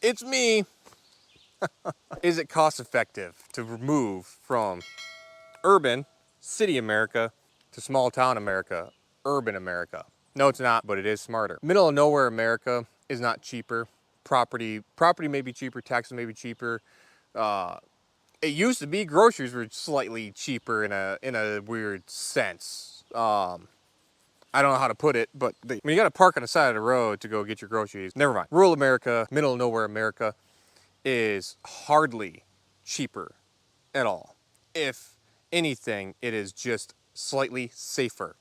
It's me. Is it cost effective to move from urban, city America, to small town America, urban America? No, it's not, but it is smarter. Middle of nowhere America is not cheaper. Property may be cheaper, taxes may be cheaper. It used to be groceries were slightly cheaper in a weird sense. I don't know how to put it, but when you got to park on the side of the road to go get your groceries, never mind. Rural America, middle of nowhere America is hardly cheaper at all. If anything, it is just slightly safer.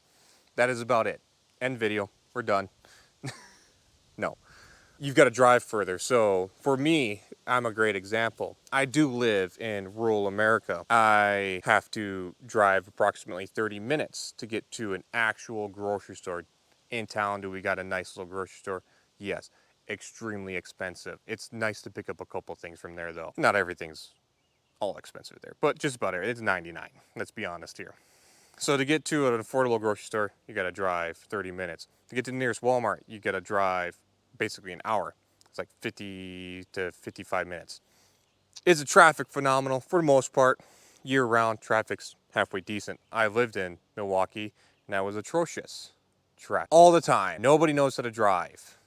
That is about it. End video. We're done. No. You've got to drive further. So for me, I'm a great example. I do live in rural America. I have to drive approximately 30 minutes to get to an actual grocery store. In town, do we got a nice little grocery store? Yes. Extremely expensive. It's nice to pick up a couple things from there though. Not everything's all expensive there, but just about everything. It's 99. Let's be honest here. So to get to an affordable grocery store, you got to drive 30 minutes. To get to the nearest Walmart, you got to drive basically an hour. It's like 50 to 55 minutes. Is the traffic phenomenal? For the most part, year-round traffic's halfway decent. I lived in Milwaukee, and that was atrocious. Traffic all the time. Nobody knows how to drive.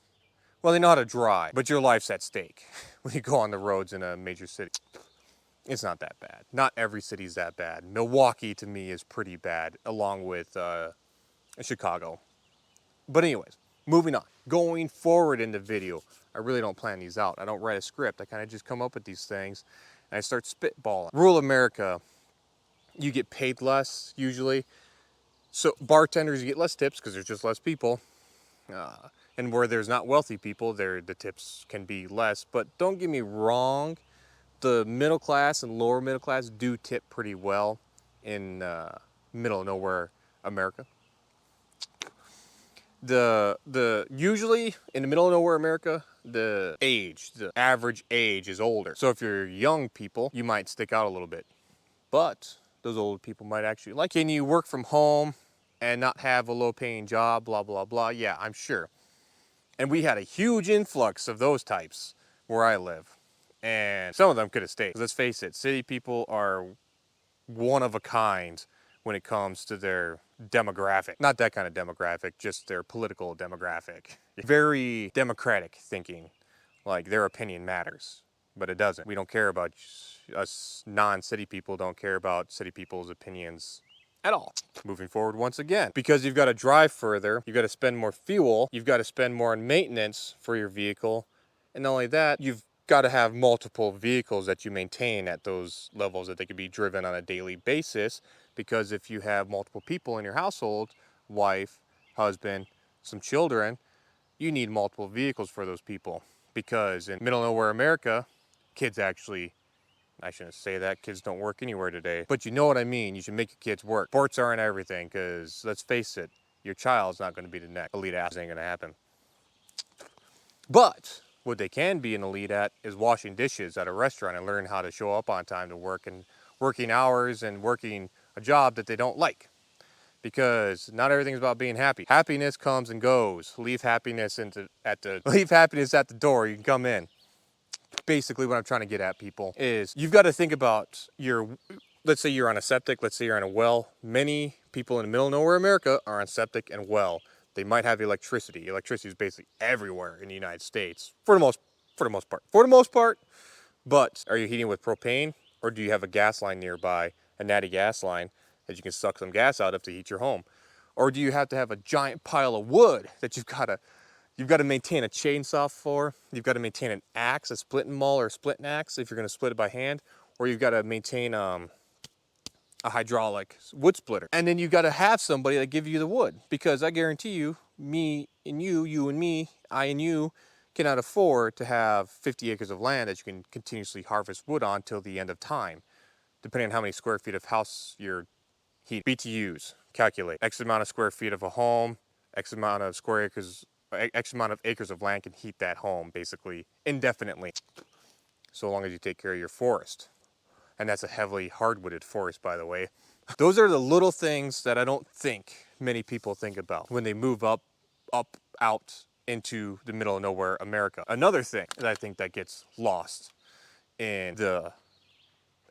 Well, they know how to drive, but your life's at stake when you go on the roads in a major city. It's not that bad. Not every city's that bad. Milwaukee, to me, is pretty bad, along with Chicago. But anyways, moving on. Going forward in the video, I really don't plan these out. I don't write a script. I kind of just come up with these things, and I start spitballing. Rural America, you get paid less, usually. So bartenders, you get less tips because there's just less people. And where there's not wealthy people, the tips can be less. But don't get me wrong, the middle class and lower middle class do tip pretty well in middle of nowhere America. The usually in the middle of nowhere America, the average age is older. So if you're young people, you might stick out a little bit. But those old people might actually like you. Can you work from home and not have a low paying job, blah, blah, blah? Yeah, I'm sure. And we had a huge influx of those types where I live. And some of them could have stayed. Let's face it, city people are one of a kind when it comes to their demographic. Not that kind of demographic, just their political demographic. Very democratic thinking, like their opinion matters, but it doesn't. We don't care about, us non-city people don't care about city people's opinions at all. Moving forward once again, because you've got to drive further, you've got to spend more fuel, you've got to spend more on maintenance for your vehicle, and not only that, you've got to have multiple vehicles that you maintain at those levels that they can be driven on a daily basis, because if you have multiple people in your household, wife, husband, some children, you need multiple vehicles for those people, because in middle nowhere America, kids actually, I shouldn't say that, kids don't work anywhere today, but you know what I mean. You should make your kids work. Sports aren't everything, because let's face it, your child's not going to be the next elite athlete. Ain't going to happen. But what they can be an elite at is washing dishes at a restaurant and learn how to show up on time to work, and working hours and working a job that they don't like. Because not everything's about being happy. Happiness comes and goes. Leave happiness at the door. You can come in. Basically what I'm trying to get at, people, is you've got to think about let's say you're on a septic, let's say you're on a well. Many people in the middle of nowhere America are on septic and well. They might have electricity. Electricity is basically everywhere in the United States, for the most part. But are you heating with propane, or do you have a gas line nearby, a natty gas line that you can suck some gas out of to heat your home? Or do you have to have a giant pile of wood that you've got to maintain a chainsaw for? You've got to maintain an axe, a splitting maul or a splitting axe if you're going to split it by hand, or you've got to maintain a hydraulic wood splitter. And then you've got to have somebody that give you the wood, because I guarantee you, me and you and me, I and you, cannot afford to have 50 acres of land that you can continuously harvest wood on till the end of time, depending on how many square feet of house you're heating. BTUs, calculate. X amount of square feet of a home, X amount of acres of land can heat that home, basically, indefinitely, so long as you take care of your forest. And that's a heavily hardwooded forest, by the way. Those are the little things that I don't think many people think about when they move out into the middle of nowhere America. Another thing that I think that gets lost in the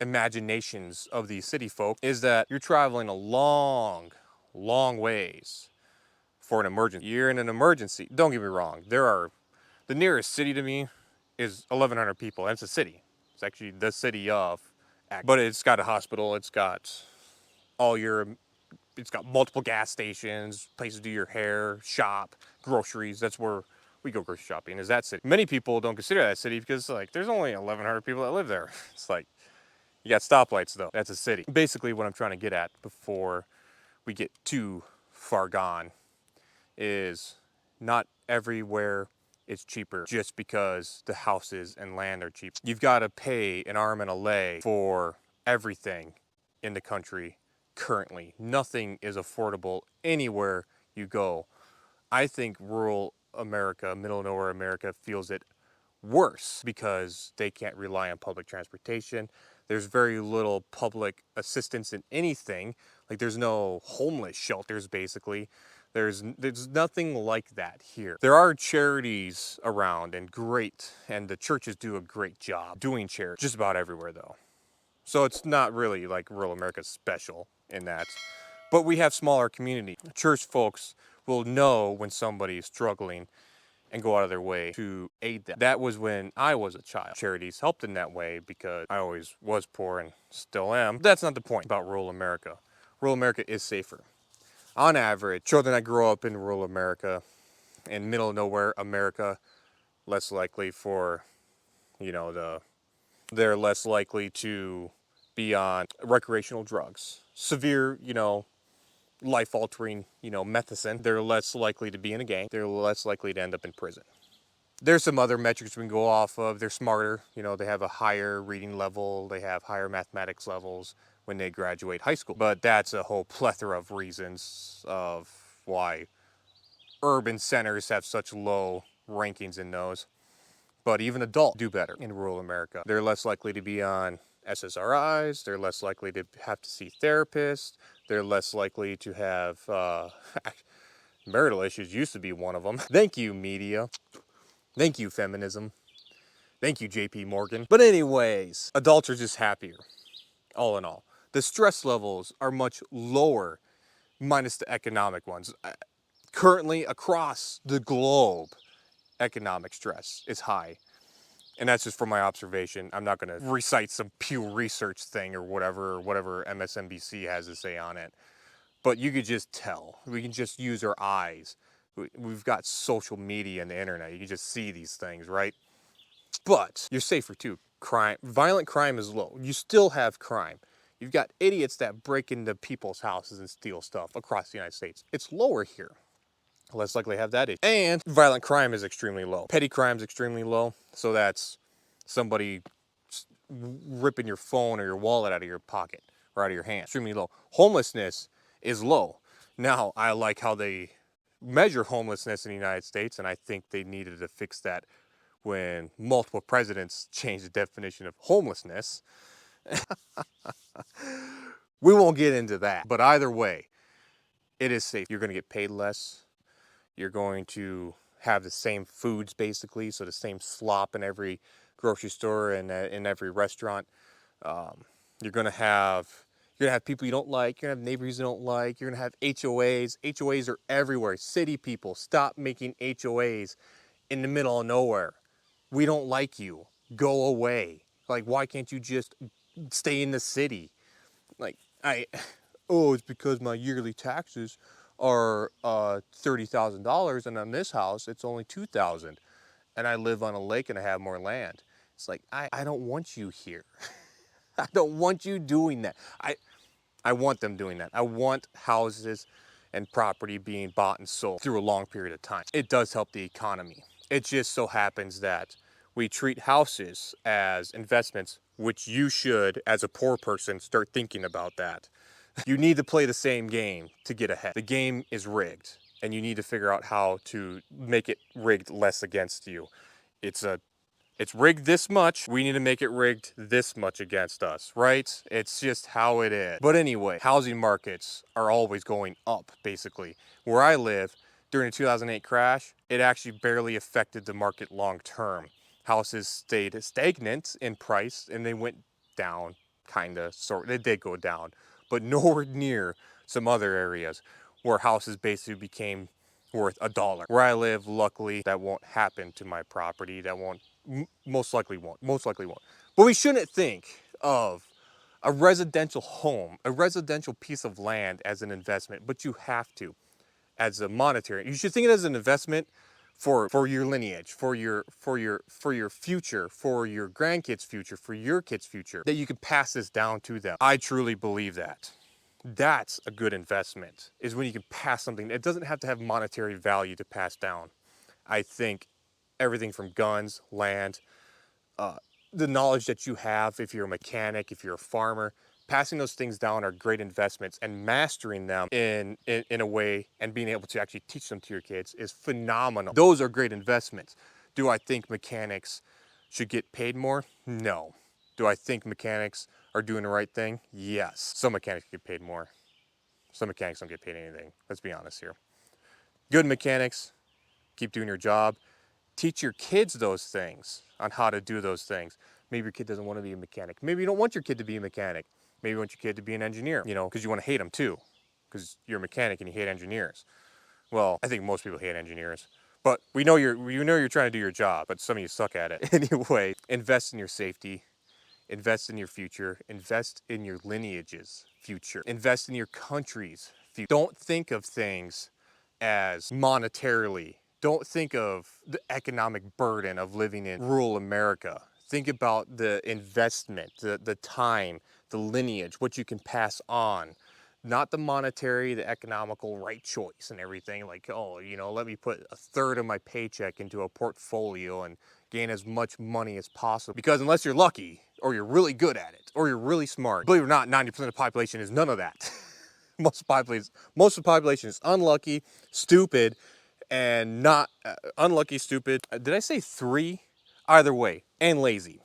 imaginations of these city folk is that you're traveling a long, long ways for an emergency. You're in an emergency. Don't get me wrong. The nearest city to me is 1,100 people. And it's a city. It's actually the city of, but it's got a hospital. It's got it's got multiple gas stations, places to do your hair, shop, groceries. That's where we go grocery shopping, is that city. Many people don't consider that city because like there's only 1,100 people that live there. It's like, you got stoplights though. That's a city. Basically what I'm trying to get at before we get too far gone is not everywhere is cheaper just because the houses and land are cheap. You've got to pay an arm and a leg for everything in the country currently. Nothing is affordable anywhere you go. I think rural America, middle of nowhere America, feels it worse because they can't rely on public transportation. There's very little public assistance in anything. Like there's no homeless shelters basically. There's nothing like that here. There are charities around and the churches do a great job doing charity just about everywhere though. So it's not really like rural America special in that. But we have smaller community. Church folks will know when somebody is struggling and go out of their way to aid them. That was when I was a child. Charities helped in that way because I always was poor and still am. That's not the point about rural America. Rural America is safer. On average, children that grow up in rural America and middle of nowhere America, less likely for, they're less likely to be on recreational drugs. Severe, life-altering, medicine. They're less likely to be in a gang. They're less likely to end up in prison. There's some other metrics we can go off of. They're smarter. They have a higher reading level. They have higher mathematics levels when they graduate high school. But that's a whole plethora of reasons of why urban centers have such low rankings in those. But even adults do better in rural America. They're less likely to be on SSRIs. They're less likely to have to see therapists. They're less likely to have marital issues used to be one of them. Thank you, media. Thank you, feminism. Thank you, JP Morgan. But anyways, adults are just happier, all in all. The stress levels are much lower, minus the economic ones. Currently, across the globe, economic stress is high. And that's just from my observation. I'm not going to recite some Pew Research thing or whatever MSNBC has to say on it. But you could just tell. We can just use our eyes. We've got social media and the internet. You can just see these things, right? But you're safer too. Violent crime is low. You still have crime. You've got idiots that break into people's houses and steal stuff across the United States. It's lower here. Less likely to have that issue. And violent crime is extremely low. Petty crime is extremely low. So that's somebody ripping your phone or your wallet out of your pocket or out of your hand. Extremely low. Homelessness is low. Now, I like how they measure homelessness in the United States, and I think they needed to fix that when multiple presidents changed the definition of homelessness. We won't get into that. But either way, it is safe. You're going to get paid less. You're going to have the same foods basically, so the same slop in every grocery store and in every restaurant. You're gonna have people you don't like. You're gonna have neighbors you don't like. You're gonna have HOAs. HOAs are everywhere. City people, stop making HOAs in the middle of nowhere. We don't like you. Go away. Like, why can't you just stay in the city? Like, it's because my yearly taxes are $30,000 and on this house it's only $2,000 and I live on a lake and I have more land. It's like, I don't want you here. I don't want you doing that. I want them doing that. I want houses and property being bought and sold through a long period of time. It does help the economy. It just so happens that we treat houses as investments, which you should, as a poor person, start thinking about that. You need to play the same game to get ahead. The game is rigged, and you need to figure out how to make it rigged less against you. It's rigged this much. We need to make it rigged this much against us, right? It's just how it is. But anyway, housing markets are always going up, basically. Where I live, during the 2008 crash, it actually barely affected the market long term. Houses stayed stagnant in price and they went down, they did go down, but nowhere near some other areas where houses basically became worth $1. Where I live, luckily, that won't happen to my property. That won't, most likely won't. But we shouldn't think of a residential home, a residential piece of land as an investment, but you have to as a monetary. You should think of it as an investment for your lineage, for your future, for your grandkids' future, for your kids' future, that you can pass this down to them. I truly believe that. That's a good investment, is when you can pass something. It doesn't have to have monetary value to pass down. I think everything from guns, land, the knowledge that you have, if you're a mechanic, if you're a farmer, passing those things down are great investments, and mastering them in a way and being able to actually teach them to your kids is phenomenal. Those are great investments. Do I think mechanics should get paid more? No. Do I think mechanics are doing the right thing? Yes. Some mechanics get paid more. Some mechanics don't get paid anything. Let's be honest here. Good mechanics, keep doing your job. Teach your kids those things on how to do those things. Maybe your kid doesn't want to be a mechanic. Maybe you don't want your kid to be a mechanic. Maybe you want your kid to be an engineer, because you want to hate them too, because you're a mechanic and you hate engineers. Well, I think most people hate engineers, but we know you're trying to do your job, but some of you suck at it. Anyway, invest in your safety, invest in your future, invest in your lineage's future, invest in your country's future. Don't think of things as monetarily. Don't think of the economic burden of living in rural America. Think about the investment, the time, the lineage, what you can pass on. Not the monetary, the economical right choice and everything. Like, oh, let me put a third of my paycheck into a portfolio and gain as much money as possible. Because unless you're lucky, or you're really good at it, or you're really smart, believe it or not, 90% of the population is none of that. Most of the population is unlucky, stupid, and not unlucky, stupid. Did I say 3? Either way, and lazy.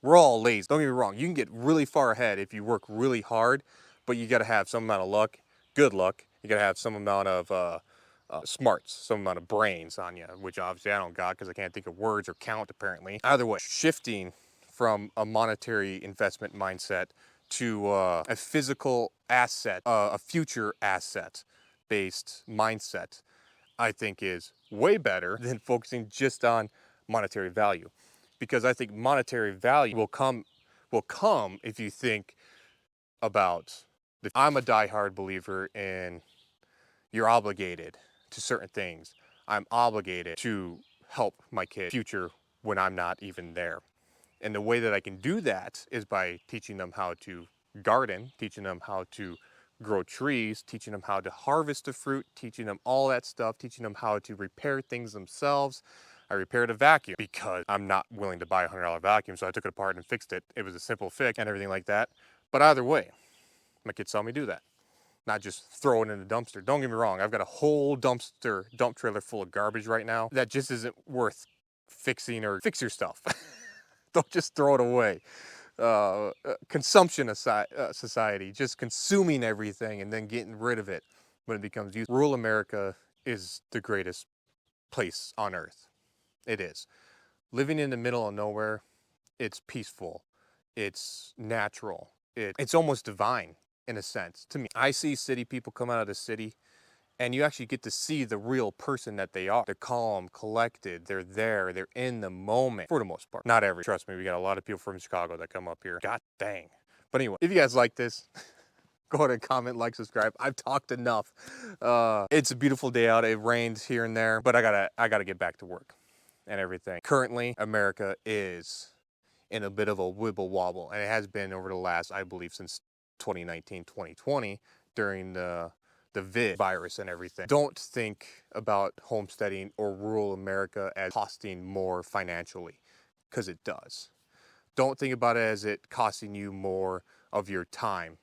We're all lazy. Don't get me wrong. You can get really far ahead if you work really hard, but you got to have some amount of luck, good luck. You got to have some amount of smarts, some amount of brains on you, which obviously I don't got because I can't think of words or count apparently. Either way, shifting from a monetary investment mindset to a physical asset, a future asset based mindset, I think is way better than focusing just on monetary value. Because I think monetary value will come if you think about I'm a diehard believer in you're obligated to certain things. I'm obligated to help my kid's future when I'm not even there. And the way that I can do that is by teaching them how to garden, teaching them how to grow trees, teaching them how to harvest the fruit, teaching them all that stuff, teaching them how to repair things themselves. I repaired a vacuum because I'm not willing to buy a $100 vacuum, so I took it apart and fixed it. It was a simple fix and everything like that. But either way, my kids saw me do that. Not just throw it in the dumpster. Don't get me wrong, I've got a whole dump trailer full of garbage right now that just isn't worth fixing. Or fix your stuff. Don't just throw it away. Consumption society, just consuming everything and then getting rid of it when it becomes useful. Rural America is the greatest place on earth. It is. Living in the middle of nowhere, it's peaceful, it's natural, it's almost divine in a sense to me. I see city people come out of the city and you actually get to see the real person that they are. They're calm, collected, they're there, they're in the moment for the most part. Not every, trust me, we got a lot of people from Chicago that come up here. God dang. But anyway, if you guys like this, go ahead and comment, like, subscribe. I've talked enough. It's a beautiful day out. It rained here and there, but I gotta get back to work and everything. Currently, America is in a bit of a wibble wobble, and it has been over the last, I believe, since 2019, 2020, during the vid virus and everything. Don't think about homesteading or rural America as costing more financially, because it does. Don't think about it as it costing you more of your time,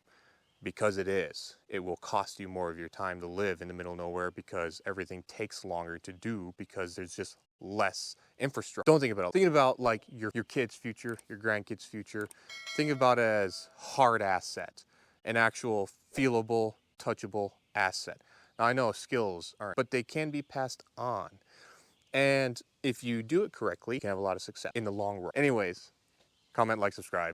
because it is. It will cost you more of your time to live in the middle of nowhere because everything takes longer to do because there's just less infrastructure. Don't think about it. Think about like your kid's future, your grandkids' future. Think about it as hard asset, an actual feelable, touchable asset. Now, I know skills aren't, but they can be passed on. And if you do it correctly, you can have a lot of success in the long run. Anyways, comment, like, subscribe.